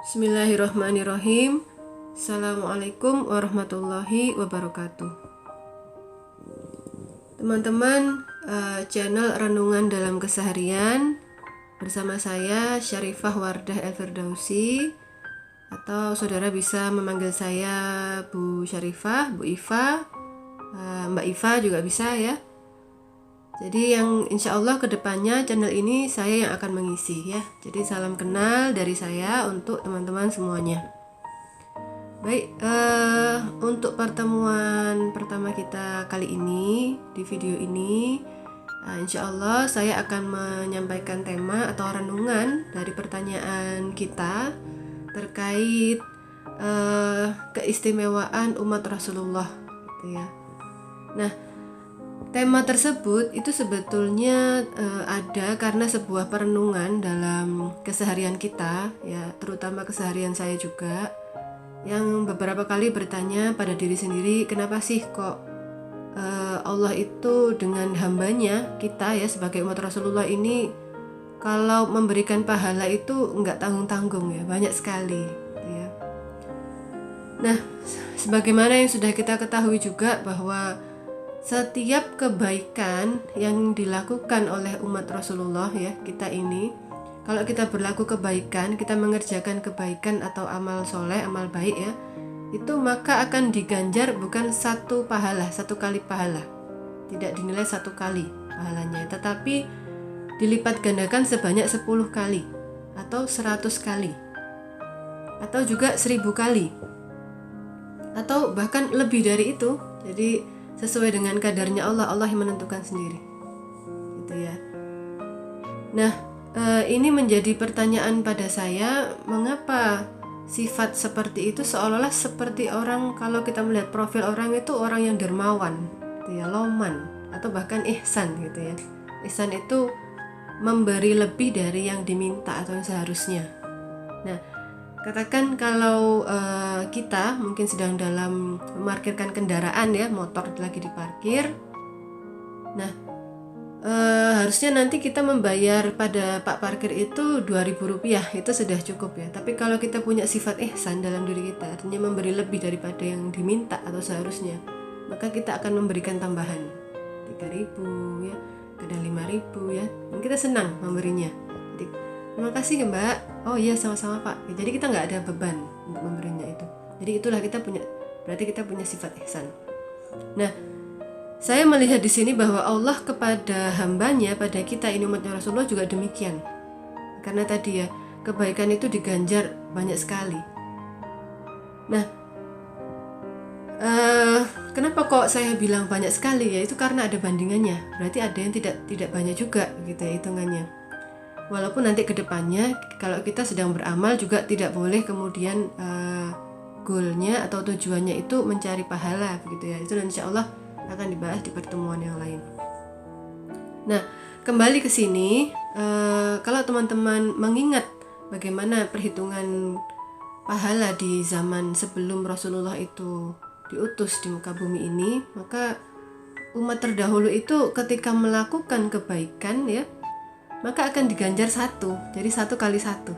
Bismillahirrahmanirrahim. Assalamualaikum warahmatullahi wabarakatuh. Teman-teman, channel Renungan dalam Keseharian bersama saya Syarifah Wardah El-Firdausi, atau saudara bisa memanggil saya Bu Syarifah, Bu Iva, Mbak Iva juga bisa ya. Jadi yang insya Allah kedepannya channel ini saya yang akan mengisi ya. Jadi salam kenal dari saya untuk teman-teman semuanya. Baik, untuk pertemuan pertama kita kali ini di video ini, insya Allah saya akan menyampaikan tema atau renungan dari pertanyaan kita terkait keistimewaan umat Rasulullah, gitu ya. Nah, tema tersebut itu sebetulnya ada karena sebuah perenungan dalam keseharian kita ya, terutama keseharian saya juga, yang beberapa kali bertanya pada diri sendiri, kenapa sih kok Allah itu dengan hambanya kita ya sebagai umat Rasulullah ini kalau memberikan pahala itu nggak tanggung-tanggung ya, banyak sekali ya. Nah, sebagaimana yang sudah kita ketahui juga bahwa setiap kebaikan yang dilakukan oleh umat Rasulullah ya, kita ini, kalau kita berlaku kebaikan, kita mengerjakan kebaikan atau amal soleh, amal baik ya, itu maka akan diganjar bukan satu pahala, satu kali pahala, tidak dinilai satu kali pahalanya, tetapi dilipat gandakan sebanyak 10 kali atau 100 kali atau juga 1000 kali atau bahkan lebih dari itu. Jadi sesuai dengan kadarnya Allah yang menentukan sendiri, gitu ya. Nah, ini menjadi pertanyaan pada saya, mengapa sifat seperti itu seolah-olah seperti orang, kalau kita melihat profil orang itu orang yang dermawan, gitu ya, loman, atau bahkan ihsan, gitu ya. Ihsan itu memberi lebih dari yang diminta atau yang seharusnya. Nah, katakan kalau kita mungkin sedang dalam memarkirkan kendaraan ya, motor lagi diparkir. Nah, harusnya nanti kita membayar pada Pak Parkir itu Rp2.000, itu sudah cukup ya. Tapi kalau kita punya sifat ihsan dalam diri kita, artinya memberi lebih daripada yang diminta atau seharusnya, maka kita akan memberikan tambahan 3.000 ya, kadang 5.000 ya. Dan kita senang memberinya. Jadi, terima kasih ya Mbak. Oh iya, sama-sama Pak. Ya, jadi kita nggak ada beban untuk memberinya itu. Jadi itulah berarti kita punya sifat ihsan. Nah, saya melihat di sini bahwa Allah kepada hambanya, pada kita ini umatnya Rasulullah juga demikian. Karena tadi ya, kebaikan itu diganjar banyak sekali. Nah, kenapa kok saya bilang banyak sekali ya? Itu karena ada bandingannya. Berarti ada yang tidak banyak juga gitu ya hitungannya. Walaupun nanti kedepannya kalau kita sedang beramal juga tidak boleh kemudian goalnya atau tujuannya itu mencari pahala begitu ya. Itu insya Allah akan dibahas di pertemuan yang lain. Nah, kembali ke sini, kalau teman-teman mengingat bagaimana perhitungan pahala di zaman sebelum Rasulullah itu diutus di muka bumi ini, maka umat terdahulu itu ketika melakukan kebaikan ya, maka akan diganjar 1, jadi 1 kali 1.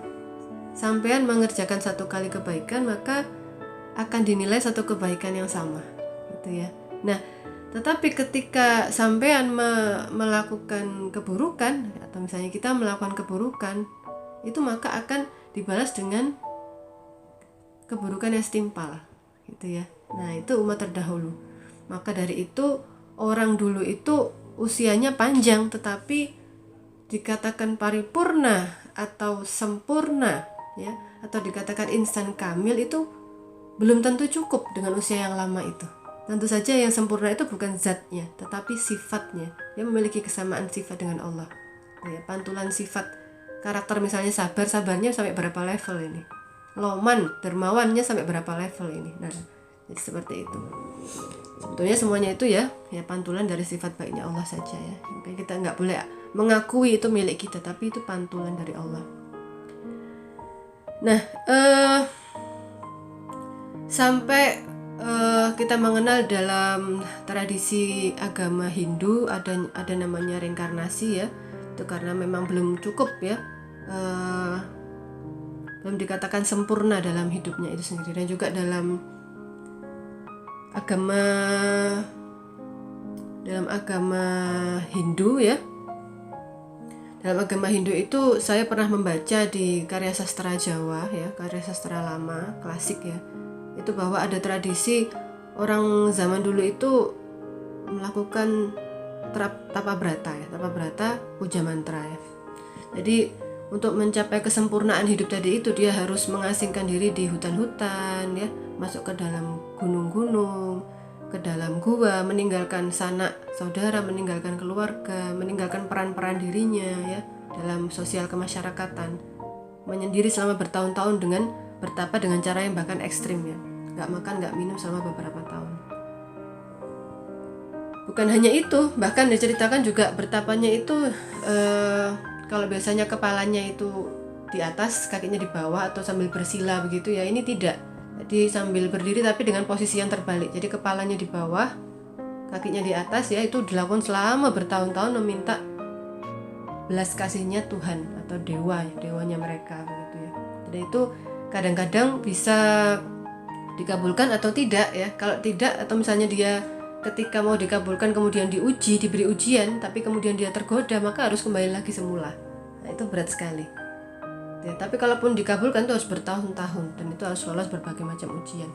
Sampean mengerjakan 1 kali kebaikan, maka akan dinilai 1 kebaikan yang sama, gitu ya. Nah, tetapi ketika sampean melakukan keburukan, atau misalnya kita melakukan keburukan, itu maka akan dibalas dengan keburukan yang setimpal, gitu ya. Nah, itu umat terdahulu. Maka dari itu orang dulu itu usianya panjang, tetapi dikatakan paripurna atau sempurna ya, atau dikatakan insan kamil itu belum tentu cukup dengan usia yang lama itu. Tentu saja yang sempurna itu bukan zatnya, tetapi sifatnya. Dia memiliki kesamaan sifat dengan Allah ya, pantulan sifat karakter, misalnya sabarnya sampai berapa level ini, loman, dermawannya sampai berapa level ini. Nah, jadi seperti itu. Sebetulnya semuanya itu ya pantulan dari sifat baiknya Allah saja ya. Makanya kita nggak boleh mengakui itu milik kita, tapi itu pantulan dari Allah. Nah, sampai kita mengenal dalam tradisi agama Hindu ada namanya reinkarnasi ya. Itu karena memang belum cukup ya belum dikatakan sempurna dalam hidupnya itu sendiri. Dan juga dalam agama Hindu ya. Dalam agama Hindu itu saya pernah membaca di karya sastra Jawa ya, karya sastra lama, klasik ya. Itu bahwa ada tradisi orang zaman dulu itu melakukan tapa brata ya, tapa brata puja mantra ya. Jadi untuk mencapai kesempurnaan hidup tadi itu dia harus mengasingkan diri di hutan-hutan ya, masuk ke dalam gunung-gunung, ke dalam gua, meninggalkan sanak saudara, meninggalkan keluarga, meninggalkan peran-peran dirinya ya dalam sosial kemasyarakatan, menyendiri selama bertahun-tahun dengan bertapa dengan cara yang bahkan ekstrim ya, nggak makan nggak minum selama beberapa tahun. Bukan hanya itu, bahkan diceritakan juga bertapanya itu kalau biasanya kepalanya itu di atas, kakinya di bawah atau sambil bersila begitu ya, ini tidak. Jadi sambil berdiri tapi dengan posisi yang terbalik. Jadi kepalanya di bawah, kakinya di atas ya, itu dilakukan selama bertahun-tahun meminta belas kasihnya Tuhan atau dewanya mereka begitu ya. Jadi itu kadang-kadang bisa dikabulkan atau tidak ya. Kalau tidak, atau misalnya dia ketika mau dikabulkan kemudian diuji, diberi ujian, tapi kemudian dia tergoda, maka harus kembali lagi semula. Nah, itu berat sekali ya. Tapi kalaupun dikabulkan itu harus bertahun-tahun, dan itu harus lolos berbagai macam ujian.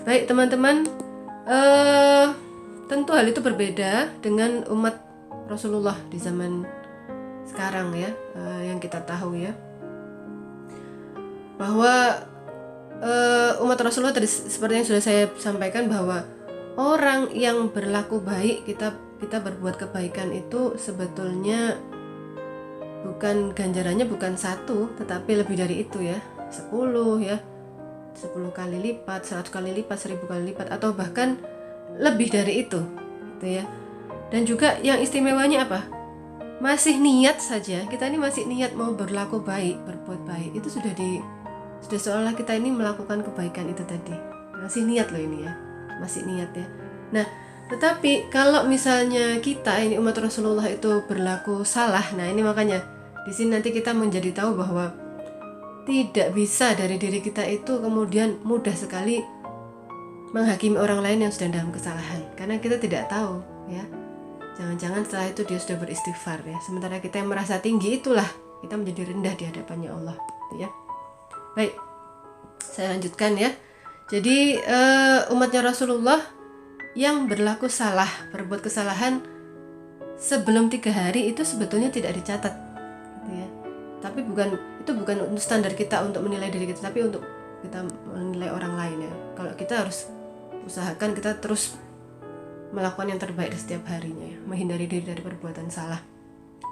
Baik teman-teman, tentu hal itu berbeda dengan umat Rasulullah di zaman sekarang ya, yang kita tahu ya, bahwa umat Rasulullah tadi seperti yang sudah saya sampaikan, bahwa orang yang berlaku baik, kita berbuat kebaikan itu sebetulnya bukan ganjarannya bukan 1, tetapi lebih dari itu ya, 10 ya, 10 kali lipat, 100 kali lipat, 1000 kali lipat, atau bahkan lebih dari itu gitu ya. Dan juga yang istimewanya apa? Masih niat saja, kita ini masih niat mau berlaku baik, berbuat baik, itu sudah seolah kita ini melakukan kebaikan itu tadi. Masih niat loh ini ya, masih niat ya. Nah, tetapi kalau misalnya kita ini umat Rasulullah itu berlaku salah, nah ini makanya di sini nanti kita menjadi tahu bahwa tidak bisa dari diri kita itu kemudian mudah sekali menghakimi orang lain yang sedang dalam kesalahan, karena kita tidak tahu ya. Jangan-jangan setelah itu dia sudah beristighfar ya, sementara kita yang merasa tinggi itulah kita menjadi rendah di hadapannya Allah gitu ya. Baik, saya lanjutkan ya. Jadi umatnya Rasulullah yang berlaku salah, berbuat kesalahan sebelum 3 hari itu sebetulnya tidak dicatat gitu ya. Tapi itu bukan untuk standar kita untuk menilai diri kita, tapi untuk kita menilai orang lain ya. Kalau kita harus usahakan kita terus melakukan yang terbaik di setiap harinya ya, menghindari diri dari perbuatan salah.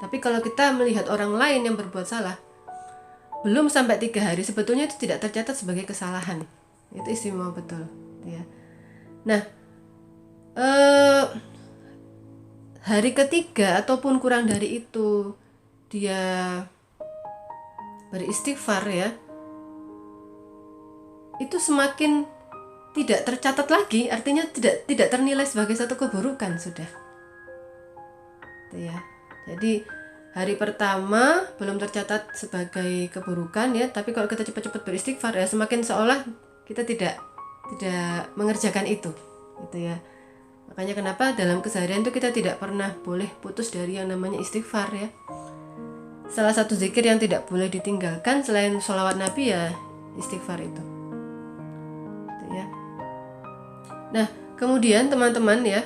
Tapi kalau kita melihat orang lain yang berbuat salah belum sampai 3 hari, sebetulnya itu tidak tercatat sebagai kesalahan. Itu istimewa betul ya. Nah, hari ketiga ataupun kurang dari itu dia beristighfar ya, itu semakin tidak tercatat lagi, artinya tidak ternilai sebagai satu keburukan sudah ya. Jadi hari pertama belum tercatat sebagai keburukan ya, tapi kalau kita cepat-cepat beristighfar ya, semakin seolah kita tidak mengerjakan itu gitu ya. Makanya kenapa dalam keseharian itu kita tidak pernah boleh putus dari yang namanya istighfar ya. Salah satu zikir yang tidak boleh ditinggalkan selain sholawat Nabi ya istighfar itu gitu ya. Nah kemudian teman-teman ya,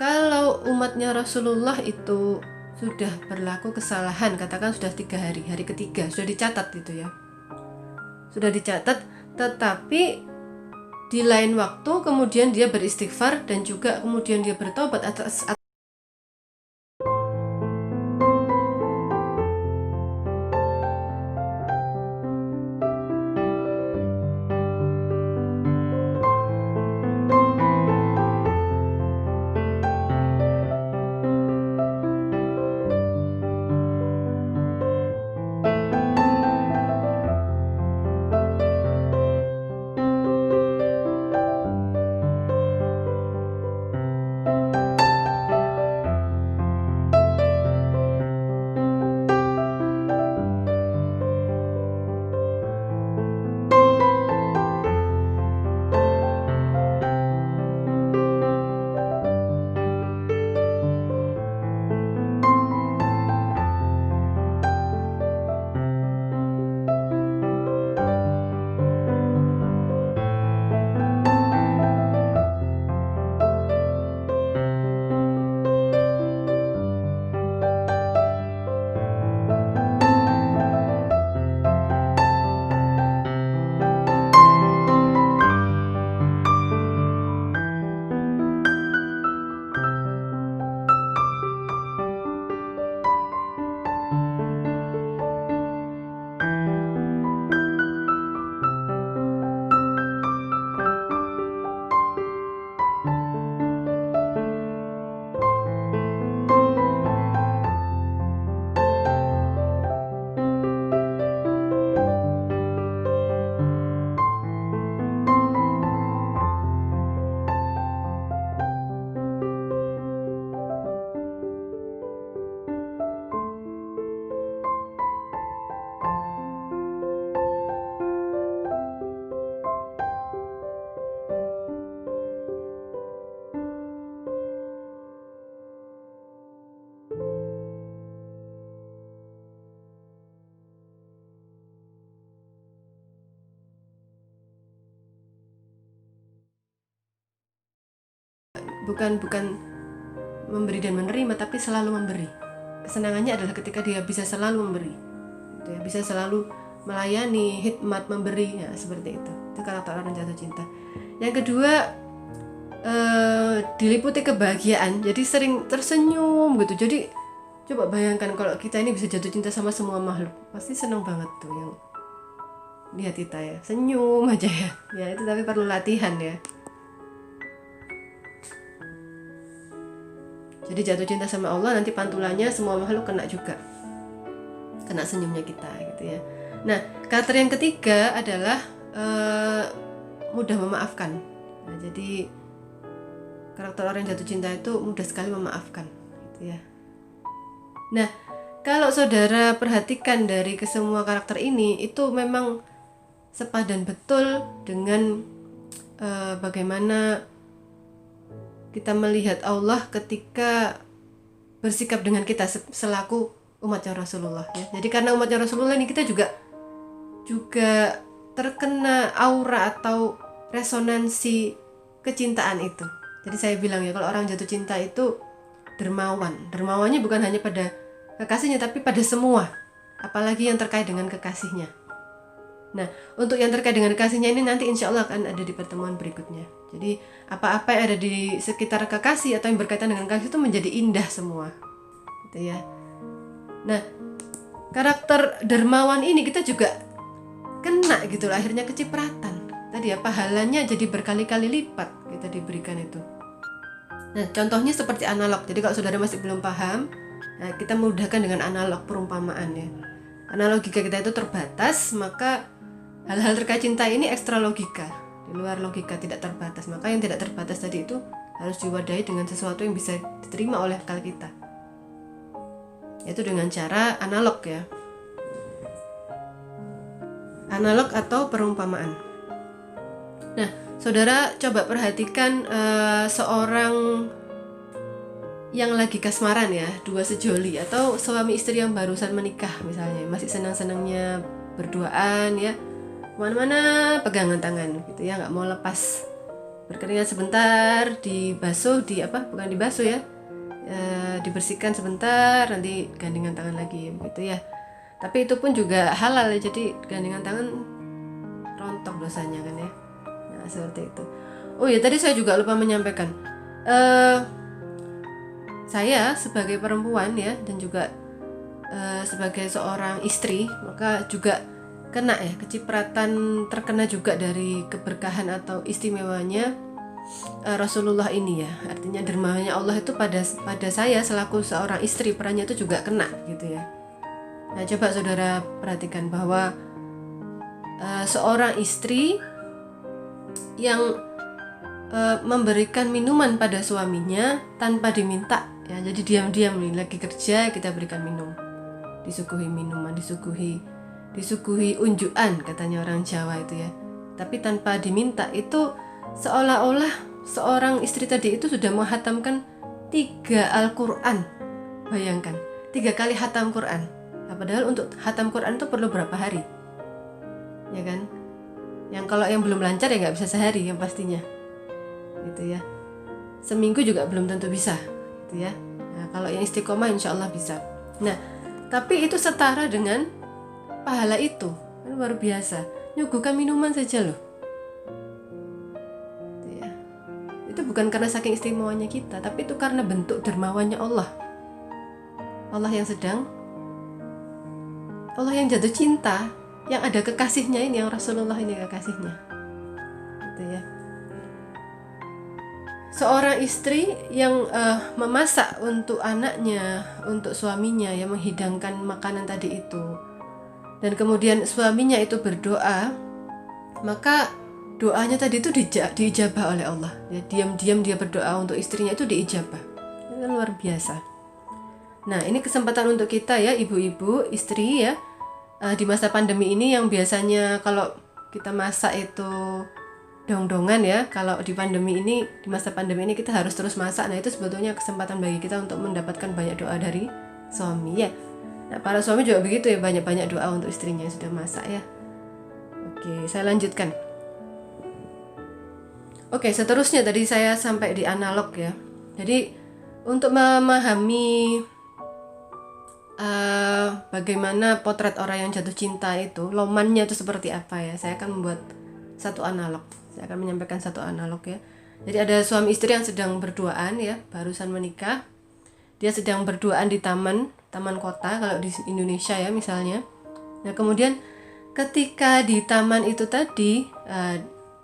kalau umatnya Rasulullah itu sudah berlaku kesalahan, katakan sudah 3 hari, hari ketiga sudah dicatat gitu ya, sudah dicatat, tetapi di lain waktu kemudian dia beristighfar dan juga kemudian dia bertobat atas bukan memberi dan menerima, tapi selalu memberi. Kesenangannya adalah ketika dia bisa selalu memberi, gitu ya, bisa selalu melayani, hikmat, memberi, ya seperti itu. Itu karakter orang jatuh cinta. Yang kedua, diliputi kebahagiaan, jadi sering tersenyum gitu. Jadi coba bayangkan kalau kita ini bisa jatuh cinta sama semua makhluk, pasti seneng banget tuh yang lihat kita ya, senyum aja ya. Ya itu tapi perlu latihan ya. Jadi jatuh cinta sama Allah, nanti pantulannya semua makhluk kena juga, kena senyumnya kita gitu ya. Nah, karakter yang ketiga adalah mudah memaafkan. Nah, jadi karakter orang yang jatuh cinta itu mudah sekali memaafkan gitu ya. Nah, kalau saudara perhatikan dari kesemua karakter ini, itu memang sepadan betul dengan bagaimana kita melihat Allah ketika bersikap dengan kita selaku umatnya Rasulullah ya. Jadi karena umatnya Rasulullah ini kita juga terkena aura atau resonansi kecintaan itu. Jadi saya bilang ya, kalau orang jatuh cinta itu dermawan. Dermawannya bukan hanya pada kekasihnya, tapi pada semua, apalagi yang terkait dengan kekasihnya. Nah, untuk yang terkait dengan kekasihnya ini nanti insya Allah akan ada di pertemuan berikutnya. Jadi apa-apa yang ada di sekitar kekasih atau yang berkaitan dengan kekasih itu menjadi indah semua, gitu ya. Nah, karakter dermawan ini kita juga kena gitu loh, akhirnya kecipratan. Tadi ya, pahalanya jadi berkali-kali lipat kita diberikan itu. Nah, contohnya seperti analog. Jadi kalau saudara masih belum paham, nah kita mudahkan dengan analog perumpamaan ya. Analogika kita itu terbatas, maka hal-hal terkait cinta ini ekstra logika, di luar logika, tidak terbatas. Maka yang tidak terbatas tadi itu harus diwadahi dengan sesuatu yang bisa diterima oleh akal kita, yaitu dengan cara analog ya, analog atau perumpamaan. Nah, saudara coba perhatikan seorang yang lagi kasmaran ya, dua sejoli atau suami istri yang barusan menikah misalnya, masih senang-senangnya berduaan ya, kemana-mana pegangan tangan gitu ya, nggak mau lepas. Berkeringat sebentar, dibasuh, bukan dibasuh ya, dibersihkan sebentar, nanti gandengan tangan lagi gitu ya. Tapi itu pun juga halal ya, jadi gandengan tangan rontok dosanya kan ya. Nah seperti itu. Oh ya, tadi saya juga lupa menyampaikan, saya sebagai perempuan ya, dan juga sebagai seorang istri, maka juga kena ya, kecipratan, terkena juga dari keberkahan atau istimewanya Rasulullah ini ya. Artinya dermawannya Allah itu pada saya selaku seorang istri, perannya itu juga kena gitu ya. Nah coba saudara perhatikan bahwa seorang istri yang memberikan minuman pada suaminya tanpa diminta ya, jadi diam-diam nih lagi kerja kita berikan minum, disuguhi minuman, disuguhi unjukan katanya orang Jawa itu ya, tapi tanpa diminta. Itu seolah-olah seorang istri tadi itu sudah menghatamkan 3 Al-Quran. Bayangkan 3 kali hatam Quran. Nah, padahal untuk hatam Quran itu perlu berapa hari ya kan, yang kalau yang belum lancar ya nggak bisa sehari yang pastinya gitu ya, seminggu juga belum tentu bisa gitu ya. Nah, kalau yang istiqomah insya Allah bisa. Nah tapi itu setara dengan pahala itu, kan luar biasa. Nyuguhkan minuman saja loh gitu ya. Itu bukan karena saking istimewanya kita, tapi itu karena bentuk dermawannya Allah. Allah yang jatuh cinta, yang ada kekasihnya ini, yang Rasulullah ini kekasihnya gitu ya. Seorang istri yang memasak untuk anaknya, untuk suaminya, yang menghidangkan makanan tadi itu, dan kemudian suaminya itu berdoa, maka doanya tadi itu diijabah oleh Allah ya. Diam-diam dia berdoa untuk istrinya itu diijabah. Itu luar biasa. Nah ini kesempatan untuk kita ya, ibu-ibu, istri ya, di masa pandemi ini yang biasanya kalau kita masak itu dong-dongan ya, kalau di pandemi ini, di masa pandemi ini kita harus terus masak. Nah itu sebetulnya kesempatan bagi kita untuk mendapatkan banyak doa dari suami ya. Nah para suami juga begitu ya, banyak-banyak doa untuk istrinya yang sudah masak ya. Oke, saya lanjutkan. Oke, seterusnya tadi saya sampai di analog ya. Jadi untuk memahami bagaimana potret orang yang jatuh cinta itu, lomannya itu seperti apa ya, saya akan membuat satu analog. Saya akan menyampaikan satu analog ya. Jadi ada suami istri yang sedang berduaan ya, barusan menikah. Dia sedang berduaan di taman kota kalau di Indonesia ya misalnya. Nah kemudian ketika di taman itu tadi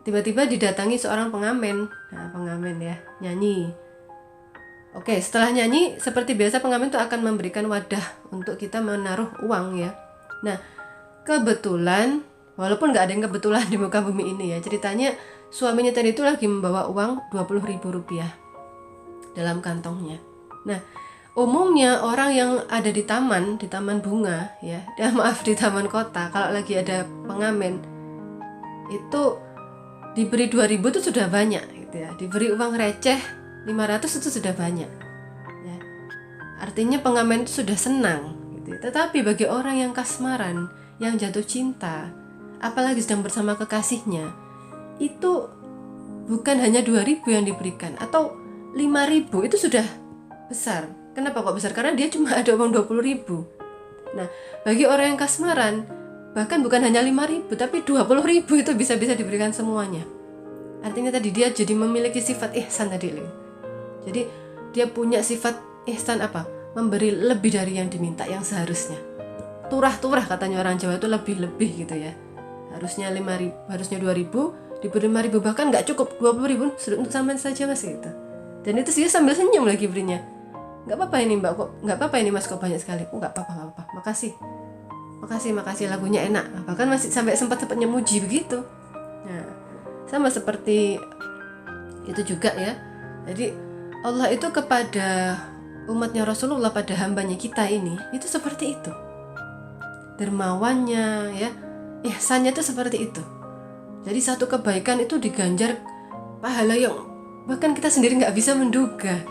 tiba-tiba didatangi seorang pengamen. Nah pengamen ya, nyanyi. Oke, setelah nyanyi seperti biasa pengamen itu akan memberikan wadah untuk kita menaruh uang ya. Nah kebetulan, walaupun nggak ada yang kebetulan di muka bumi ini ya, ceritanya suaminya tadi itu lagi membawa uang Rp20.000 dalam kantongnya. Nah umumnya orang yang ada di taman bunga ya, maaf di taman kota, kalau lagi ada pengamen itu diberi 2.000 itu sudah banyak gitu ya, diberi uang receh 500 itu sudah banyak ya. Artinya pengamen itu sudah senang gitu. Tetapi bagi orang yang kasmaran, yang jatuh cinta, apalagi sedang bersama kekasihnya, itu bukan hanya 2.000 yang diberikan atau 5.000 itu sudah besar. Kenapa kok besar? Karena dia cuma ada uang 20.000. Nah, bagi orang yang kasmaran, bahkan bukan hanya 5.000 tapi 20.000 itu bisa diberikan semuanya. Artinya tadi dia jadi memiliki sifat ihsan tadi. Jadi dia punya sifat ihsan apa? Memberi lebih dari yang diminta yang seharusnya. Turah-turah katanya orang Jawa itu lebih-lebih gitu ya. Harusnya 5.000, harusnya 2.000, diberi 5.000, bahkan nggak cukup 20.000 sudah untuk sampean saja Mas gitu. Dan itu dia sambil senyum lagi berinya. Nggak apa-apa ini Mbak kok, nggak apa-apa ini Mas kok banyak sekali. Oh nggak apa-apa, makasih lagunya enak. Bahkan masih sampai sempat nyemuji begitu. Nah sama seperti itu juga ya. Jadi Allah itu kepada umatnya Rasulullah, pada hambanya kita ini, itu seperti itu. Dermawannya ya, ihsannya itu seperti itu. Jadi satu kebaikan itu diganjar pahala yang bahkan kita sendiri nggak bisa menduga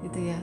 gitu ya.